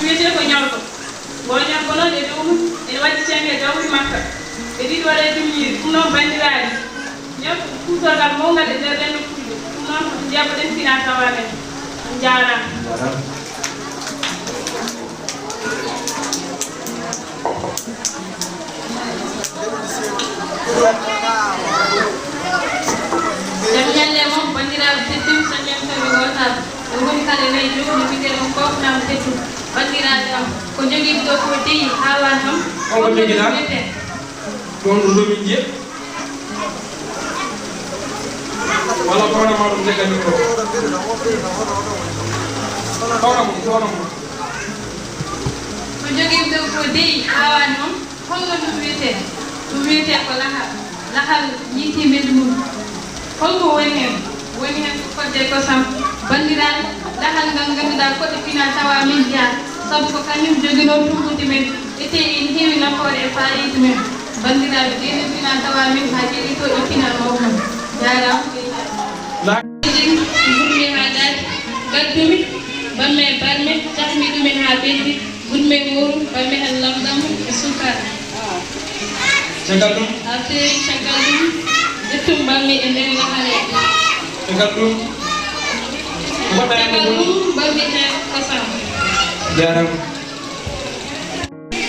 wiyete ko ñorko goñon ko non e dow ene waddi cenge gawri makka e ɗiɗi waɗa dummiri ɗum noon bandiraɗi ñewto kuutorgal mawgal e nder renndo fulɓe ɗum noon ko jabɓoɗen fina tawa men on jarama jam ñalle moom bandiraɓe tettim so ñamtami gotal e woni kala nayi joni mbiɗen on kofnama tettum bandiraɓe am ko joguiɓe ɗo ko deyi hawan ham on joguiɗa ɗon ɗo domin jiya wala ko hono maɗum jegani ko hono mo ko joguiɓe ɗo ko deyi hawan ham holno ɗum wiyete ko lahal yiiti men mum holko woni hen ko kodde kosam bandiraɓe lahal ngal ganduɗa koɗɗe fina tawa min jeeya sabu ko kañum joguino tumbude men ete en heewi nafoore e fayida men bandiraɓe ɗeɗen fina tawa min ha jeeɗi to e final mawɗum jarama gurmi ha daati gaddumi bamme barme cahmi ɗumen ha ɓeddi gurme woru bamme hen lamɗam e sukara caggal ɗum arteri caggal ɗum ƴettum bamme e nder lahale caggal ɗum caggal ɗum bamme hen kosam jarama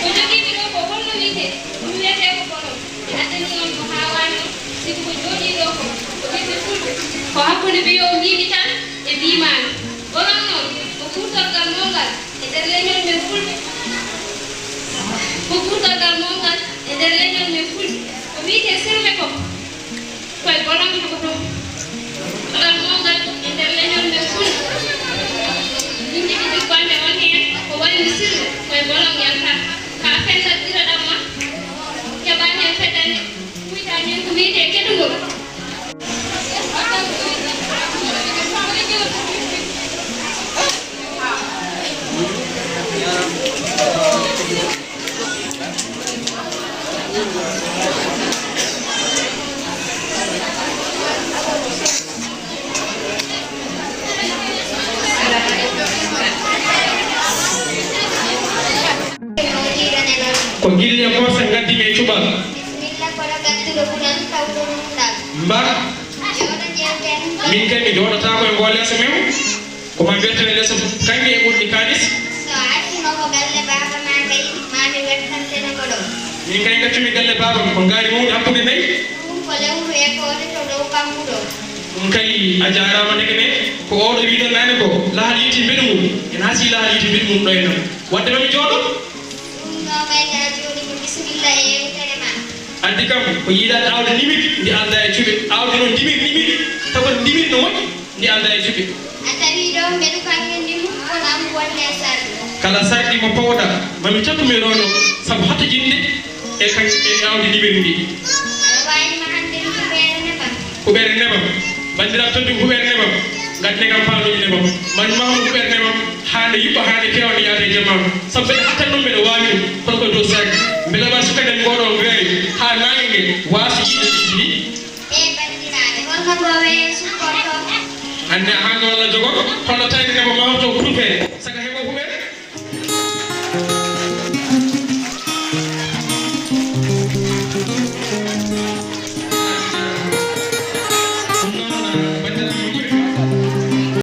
ko jogiiɓe ɗo ko holno wiyete ɗum wiyete ko bono addani noon ko hawani siko ko jooɗi ɗo ko ɓiɓɓe fulɓe ko hakkude ɓiyo mbiɗi tan e mbimami bonon noon ko kuutorgal mongal e nder leñol men fulɓe ko kuutorgal mongal e nder leñol men fulɓe ko wiyete sirme ko koye bonon ko ɗum kuutorgal mongal e nder leñol men fulɓe min jiɗi ɗiggande on heen ko wayni sirme koye bonon yaltat ka fendatiraɗam ma keɓa hen feɗɗande kuyta min ko wiyete keɗugol ko gille ko sen gaddi me cubal bismillah kono gadduɗo ɓuran tawɗo ɗumɗal mbar jooɗo jeeten min kay mi joɗata koye ngo lesa men koma bertene lesa kanƴe e ɓurɗi kalis so accino ko galle baba ma kay mami wettantene ko ɗo min kay gaccumi galle babam ko gaari mawɗi hakkude nayyi ɗum ko lewru ekode to dow kammuɗo ɗum kay a jarama ndeke ne ko oɗo wiɗon nane ko lahal yiiti mbeɗu mum en haasi lahal yiiti mbeɗu mum ɗo e noon wadde mami jooɗo ɗum no mayta joni ko bisimilla e yewtere ma addi kam ko yiiɗade awde limit ndi anda e cuɓe awde noon dimir limit tawa dimir no moƴƴi ndi anda e cuɓe a tawi ɗo mbeɗu kange ndimu kono am wonne sarɗi kala sarɗi mo pawɗa mami cappumi ɗo ɗo saabu hatta jinde e awde dimir ndi aɗa wawima hande huɓere nebam huɓere nebam bandiraɓe toddi huɓere nebam gadde kam paaloji nebam man mamu huɓere nebam hande yibba hande kewani yaade e jamam saabu mbeɗa hattan ɗum mbeɗa wawi ɗum kono koye dow sarɗi mbeɗa wawi sukaden ngoɗo weeri ha nangue ngue wasa yiide ɗiɗi e bandiraɓe holno go weeye sukkorto ande hanga walla jogo holno tawde nebo mahto kurfere